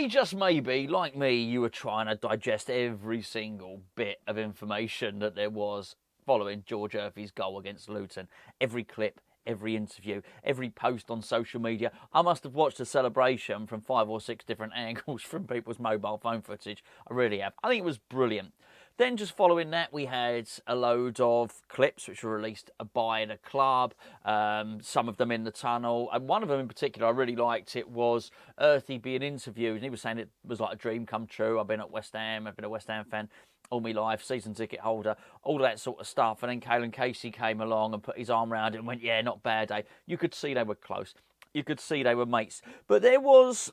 just maybe, like me, you were trying to digest every single bit of information that there was following George Earthy's goal against Luton. Every clip, every interview, every post on social media. I must have watched the celebration from 5 or 6 different angles from people's mobile phone footage. I really have. I think it was brilliant. Then just following that, we had a load of clips which were released by the club, some of them in the tunnel. And one of them in particular I really liked. It was Earthy being interviewed. And he was saying it was like a dream come true. I've been at West Ham. I've been a West Ham fan all my life, season ticket holder, all of that sort of stuff. And then Caelan Casey came along and put his arm around it and went, yeah, not bad, eh? You could see they were close. You could see they were mates. But there was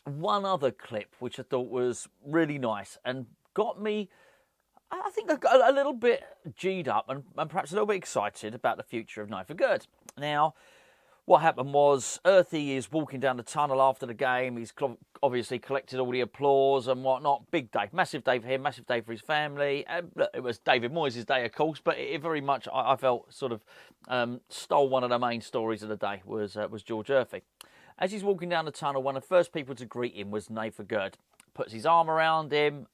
one other clip which I thought was really nice and got me, I think, I got a little bit G'd up and perhaps a little bit excited about the future of Nayef Aguerd. Now, what happened was Earthy is walking down the tunnel after the game. He's obviously collected all the applause and whatnot. Big day, massive day for him, massive day for his family. And it was David Moyes' day, of course, but it very much, I felt, sort of stole one of the main stories of the day was George Earthy. As he's walking down the tunnel, one of the first people to greet him was Nayef Aguerd. Puts his arm around him.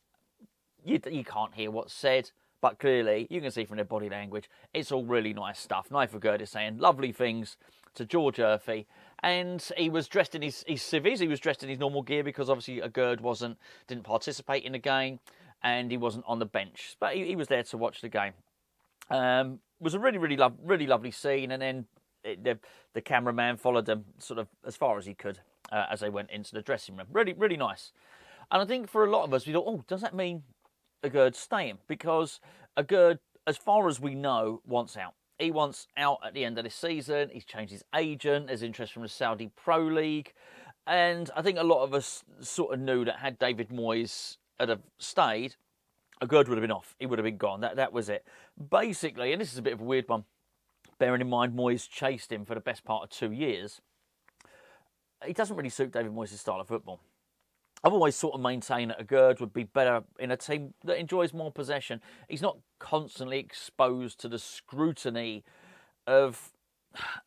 You can't hear what's said, but clearly you can see from their body language, it's all really nice stuff. Nayef Aguerd is saying lovely things to George Earthy, and he was dressed in his civvies. He was dressed in his normal gear because obviously Aguerd didn't participate in the game, and he wasn't on the bench, but he was there to watch the game. It was a really lovely scene, and then the cameraman followed them sort of as far as he could as they went into the dressing room. Really nice. And I think for a lot of us, we thought, oh, does that mean Aguerd's staying? Because Aguerd, as far as we know, wants out. He wants out at the end of this season. He's changed his agent. There's interest from the Saudi Pro League. And I think a lot of us sort of knew that had David Moyes had stayed, Aguerd would have been off. He would have been gone. That was it. Basically, and this is a bit of a weird one, bearing in mind Moyes chased him for the best part of 2 years, he doesn't really suit David Moyes' style of football. I've always sort of maintained that Aguerd would be better in a team that enjoys more possession. He's not constantly exposed to the scrutiny of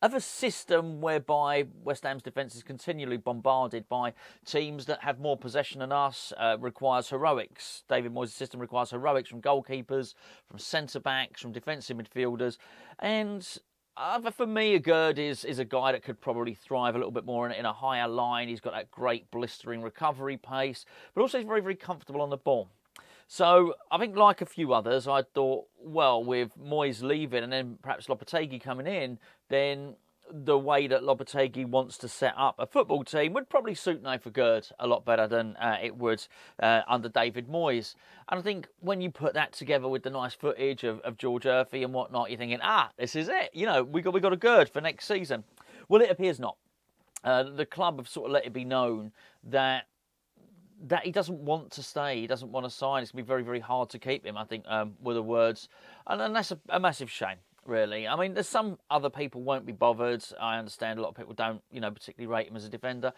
a system whereby West Ham's defence is continually bombarded by teams that have more possession than us, requires heroics. David Moyes' system requires heroics from goalkeepers, from centre-backs, from defensive midfielders. And for me, Aguerd is a guy that could probably thrive a little bit more in a higher line. He's got that great blistering recovery pace, but also he's very comfortable on the ball. So I think, like a few others, I thought, well, with Moyes leaving and then perhaps Lopetegui coming in, then the way that Lopetegui wants to set up a football team would probably suit Nayef Aguerd a lot better than it would under David Moyes. And I think when you put that together with the nice footage of George Earthy and whatnot, you're thinking, this is it. You know, we got Aguerd for next season. Well, it appears not. The club have sort of let it be known that he doesn't want to stay. He doesn't want to sign. It's going to be very hard to keep him, I think, were the words. And that's a massive shame, really. I mean, there's some other people won't be bothered. I understand a lot of people don't, particularly rate him as a defender.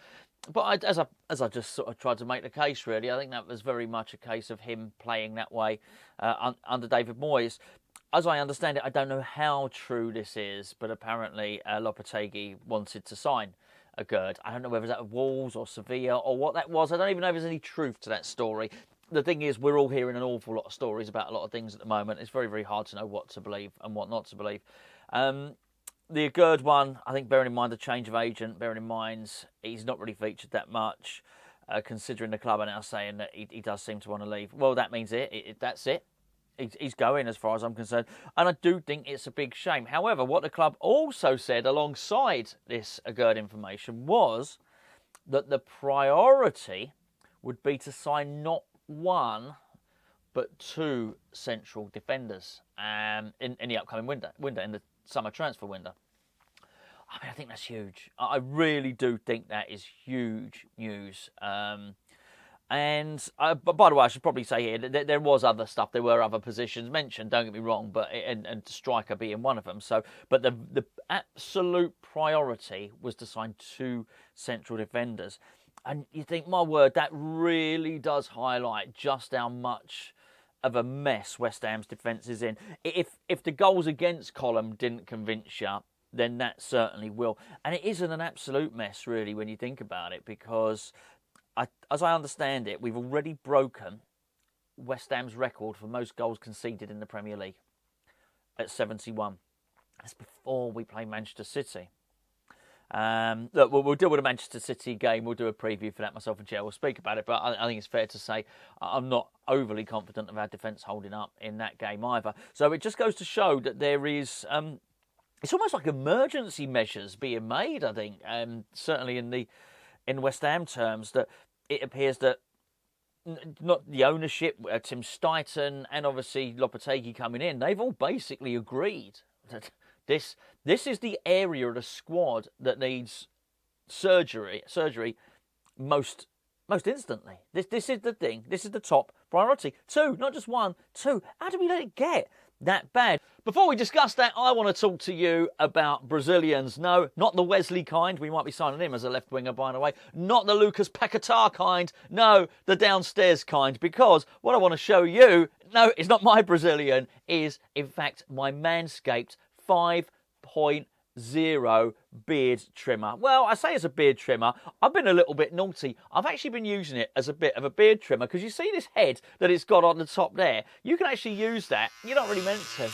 But as I just sort of tried to make the case, really, I think that was very much a case of him playing that way under David Moyes. As I understand it, I don't know how true this is, but apparently Lopetegui wanted to sign Aguerd. I don't know whether that was Wolves or Sevilla or what that was. I don't even know if there's any truth to that story. The thing is, we're all hearing an awful lot of stories about a lot of things at the moment. It's very hard to know what to believe and what not to believe. The Aguerd one, I think, bearing in mind the change of agent, bearing in mind he's not really featured that much, considering the club are now saying that he does seem to want to leave. Well, that means that's it. He's going, as far as I'm concerned. And I do think it's a big shame. However, what the club also said alongside this Aguerd information was that the priority would be to sign not one, but 2 central defenders in the upcoming window, in the summer transfer window. I mean, I think that's huge. I really do think that is huge news. But by the way, I should probably say here that there was other stuff. There were other positions mentioned. Don't get me wrong, but and striker being one of them. So, but the absolute priority was to sign 2 central defenders. And you think, my word, that really does highlight just how much of a mess West Ham's defence is in. If the goals against column didn't convince you, then that certainly will. And it isn't an absolute mess, really, when you think about it, because as I understand it, we've already broken West Ham's record for most goals conceded in the Premier League at 71. That's before we play Manchester City. Look, we'll deal with the Manchester City game. We'll do a preview for that. Myself and Joe will speak about it. But I think it's fair to say I'm not overly confident of our defence holding up in that game either. So it just goes to show that there is... it's almost like emergency measures being made, I think. Certainly in West Ham terms, that it appears that not the ownership, Tim Stuyton and obviously Lopetegui coming in, they've all basically agreed that this is the area of the squad that needs surgery most instantly. This is the thing. This is the top priority. 2, not just 1, 2. How do we let it get that bad? Before we discuss that, I want to talk to you about Brazilians. No, not the Wesley kind. We might be signing him as a left winger, by the way. Not the Lucas Paquetá kind. No, the downstairs kind. Because what I want to show you, no, it's not my Brazilian, is in fact my Manscaped 5.0 beard trimmer. Well, I say it's a beard trimmer. I've been a little bit naughty. I've actually been using it as a bit of a beard trimmer because you see this head that it's got on the top there? You can actually use that. You're not really meant to.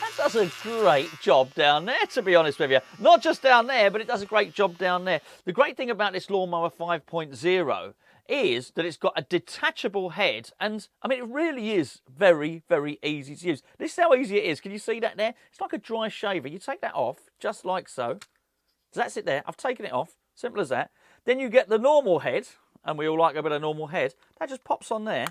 That does a great job down there, to be honest with you. Not just down there, but it does a great job down there. The great thing about this Lawnmower 5.0 is that it's got a detachable head, and I mean it really is very, very easy to use. This is how easy it is. Can you see that there? It's like a dry shaver. You take that off just like so. So that's it there. I've taken it off. Simple as that. Then you get the normal head, and we all like a bit of normal head. That just pops on there.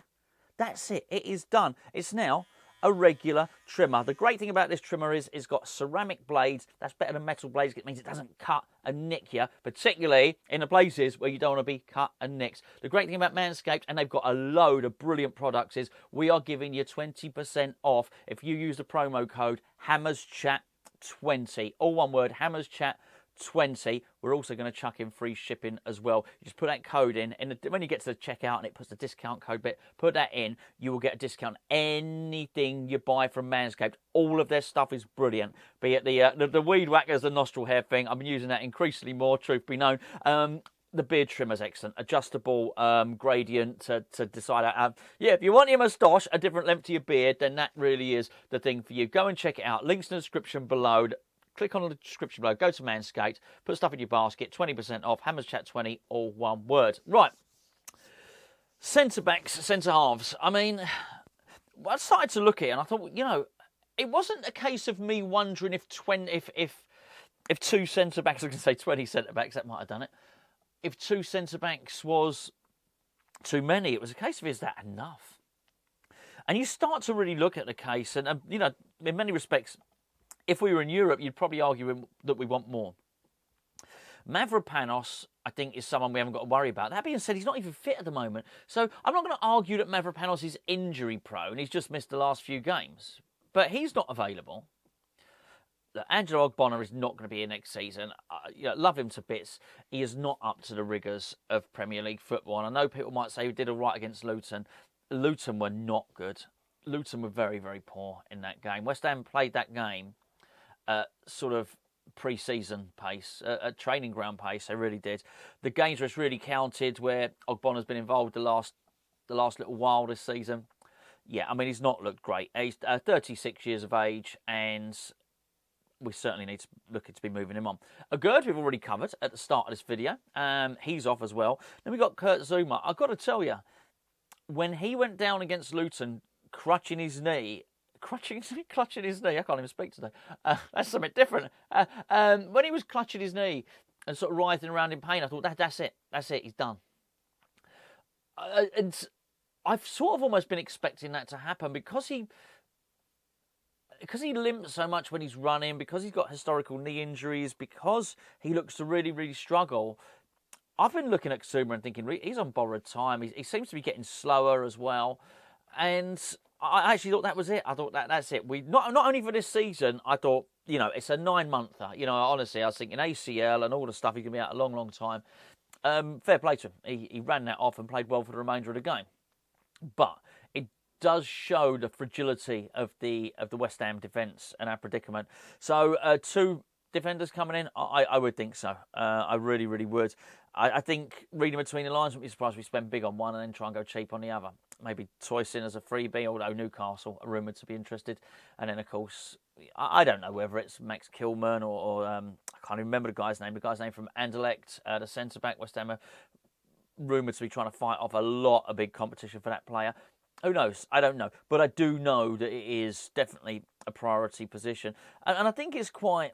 That's it. It is done. It's now a regular trimmer. The great thing about this trimmer is it's got ceramic blades. That's better than metal blades. It means it doesn't cut and nick you, particularly in the places where you don't want to be cut and nicked. The great thing about Manscaped, and they've got a load of brilliant products, is we are giving you 20% off if you use the promo code HammersChat20. All one word, HammersChat20. We're also going to chuck in free shipping as well. You just put that code in, and when you get to the checkout and it puts the discount code bit, put that in, you will get a discount. Anything you buy from Manscaped, all of their stuff is brilliant. Be it the weed whackers, the nostril hair thing, I've been using that increasingly more, truth be known. The beard trimmer's excellent. Adjustable gradient to decide out. Yeah, if you want your moustache a different length to your beard, then that really is the thing for you. Go and check it out. Links in the description below. Click on the description below, go to Manscaped, put stuff in your basket, 20% off, HammersChat20, all one word. Right, centre-backs, centre-halves. I mean, I started to look at it and I thought, you know, it wasn't a case of me wondering if 2 centre-backs, I was going to say 20 centre-backs, that might have done it. If 2 centre-backs was too many, it was a case of, is that enough? And you start to really look at the case, and you know, in many respects, if we were in Europe, you'd probably argue that we want more. Mavropanos, I think, is someone we haven't got to worry about. That being said, he's not even fit at the moment. So I'm not going to argue that Mavropanos is injury prone. He's just missed the last few games. But he's not available. Angelo Ogbonna is not going to be here next season. Love him to bits. He is not up to the rigours of Premier League football. And I know people might say he did all right against Luton. Luton were not good. Luton were very, very poor in that game. West Ham played that game sort of pre-season pace, at training ground pace. They really did. The games where it's really counted, where Ogbonna's been involved the last little while this season. Yeah, I mean, he's not looked great. He's 36 years of age, and we certainly need to look to be moving him on. Aguerd, we've already covered at the start of this video. He's off as well. Then we've got Kurt Zouma. I've got to tell you, when he went down against Luton, clutching his knee, I can't even speak today. That's something different. When he was clutching his knee and sort of writhing around in pain, I thought, that's it, he's done. And I've sort of almost been expecting that to happen because he limps so much when he's running, because he's got historical knee injuries, because he looks to really, really struggle. I've been looking at Zouma and thinking, he's on borrowed time. He seems to be getting slower as well. And I actually thought that was it. I thought that's it. We not only for this season, I thought, you know, it's a 9-monther. You know, honestly, I was thinking ACL and all the stuff. He's going to be out a long, long time. Fair play to him. He ran that off and played well for the remainder of the game. But it does show the fragility of the West Ham defence and our predicament. So 2 defenders coming in? I would think so. I really, really would. I think reading between the lines, wouldn't be surprised if we spend big on one and then try and go cheap on the other. Maybe Toysin as a freebie, although Newcastle are rumoured to be interested. And then, of course, I don't know whether it's Max Kilman or I can't even remember the guy's name. The guy's name from Anderlecht, the centre-back, West Ham, rumoured to be trying to fight off a lot of big competition for that player. Who knows? I don't know. But I do know that it is definitely a priority position. And I think it's quite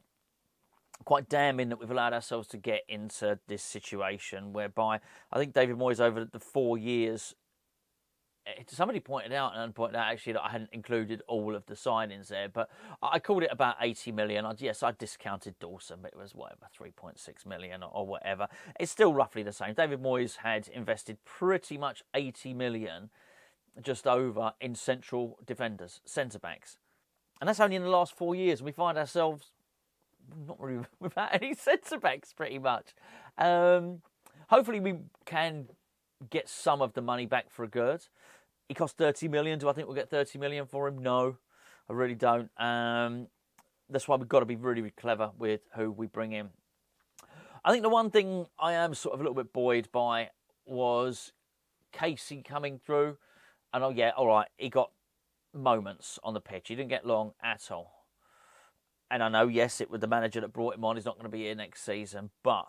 damning that we've allowed ourselves to get into this situation whereby I think David Moyes over the 4 years, somebody pointed out actually that I hadn't included all of the signings there, but I called it about 80 million. Yes, I discounted Dawson, but it was whatever, 3.6 million or whatever. It's still roughly the same. David Moyes had invested pretty much 80 million just over in central defenders, centre-backs. And that's only in the last 4 years. And we find ourselves not really without any centre-backs, pretty much. Hopefully we can get some of the money back for Aguerd. He cost 30 million. Do I think we'll get 30 million for him? No, I really don't. That's why we've got to be really, really clever with who we bring in. I think the one thing I am sort of a little bit buoyed by was Casey coming through. And all right, he got moments on the pitch. He didn't get long at all. And I know, yes, it was the manager that brought him on. He's not going to be here next season. But,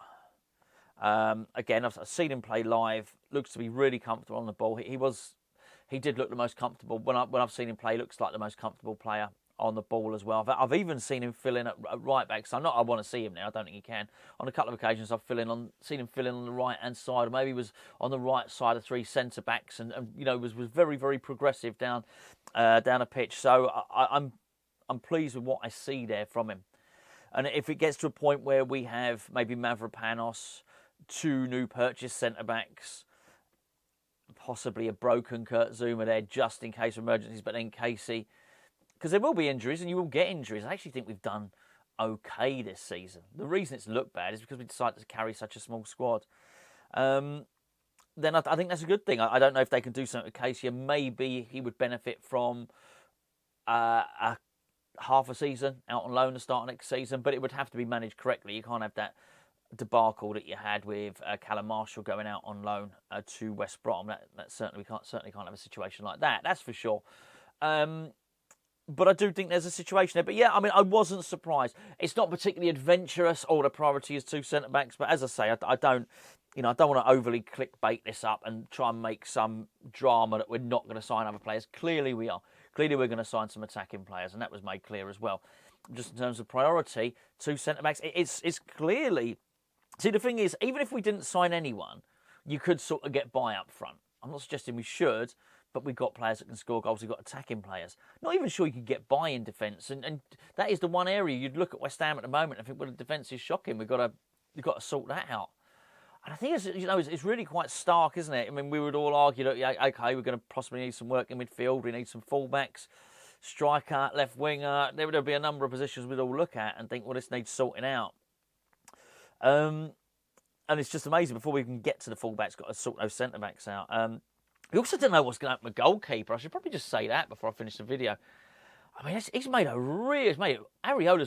again, I've seen him play live. Looks to be really comfortable on the ball. He did look the most comfortable. When I've seen him play, he looks like the most comfortable player on the ball as well. I've even seen him fill in at right back. So I want to see him now. I don't think he can. On a couple of occasions, I've seen him fill in on the right-hand side. Or maybe he was on the right side of three centre-backs and was very, very progressive down a pitch. So I'm pleased with what I see there from him. And if it gets to a point where we have maybe Mavropanos, 2 new purchase centre-backs, possibly a broken Kurt Zuma there just in case of emergencies, but then Casey, because there will be injuries and you will get injuries. I actually think we've done okay this season. The reason it's looked bad is because we decided to carry such a small squad. Then I think that's a good thing. I don't know if they can do something with Casey, and maybe he would benefit from a half a season out on loan to start next season, but it would have to be managed correctly. You can't have that debacle that you had with Callum Marshall going out on loan to West Brom. That certainly can't have a situation like that. That's for sure. But I do think there's a situation there. But yeah, I mean, I wasn't surprised. It's not particularly adventurous. All the priority is 2 centre backs. But as I say, I don't want to overly clickbait this up and try and make some drama that we're not going to sign other players. Clearly we are. Clearly we're going to sign some attacking players, and that was made clear as well. Just in terms of priority, 2 centre-backs, it's clearly... See, the thing is, even if we didn't sign anyone, you could sort of get by up front. I'm not suggesting we should, but we've got players that can score goals. We've got attacking players. Not even sure you could get by in defence, and that is the one area you'd look at West Ham at the moment and think, well, the defence is shocking. We've got to sort that out. And I think it's really quite stark, isn't it? I mean, we would all argue that, yeah, okay, we're going to possibly need some work in midfield. We need some fullbacks, striker, left winger. There'll be a number of positions we'd all look at and think, well, this needs sorting out. And it's just amazing. Before we can get to the fullbacks, got to sort those centre backs out. We also don't know what's going to happen with Goalkeeper. I should probably just say that before I finish the video. I mean, Areola's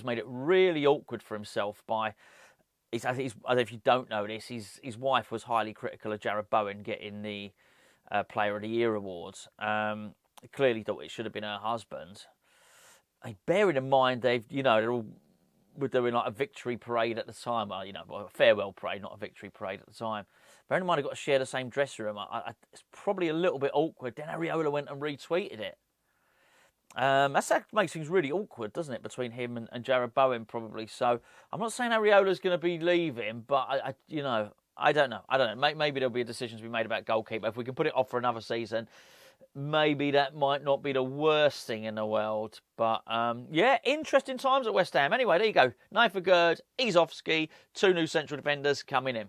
made it really awkward for himself by. I don't know if you don't know this, his wife was highly critical of Jarrod Bowen getting the Player of the Year awards. Clearly thought it should have been her husband. Bearing in mind they're all were doing like a victory parade at the time. A farewell parade, not a victory parade at the time. Bearing in mind they've got to share the same dressing room. It's probably a little bit awkward. Then Areola went and retweeted it. That makes things really awkward, doesn't it, between him and Jarrod Bowen probably. So I'm not saying Areola's going to be leaving, but I don't know. Maybe there'll be a decision to be made about Goalkeeper. If we can put it off for another season, maybe that might not be the worst thing in the world. But yeah, interesting times at West Ham. Anyway, there you go. Nayef Aguerd, Izovski, 2 new central defenders coming in.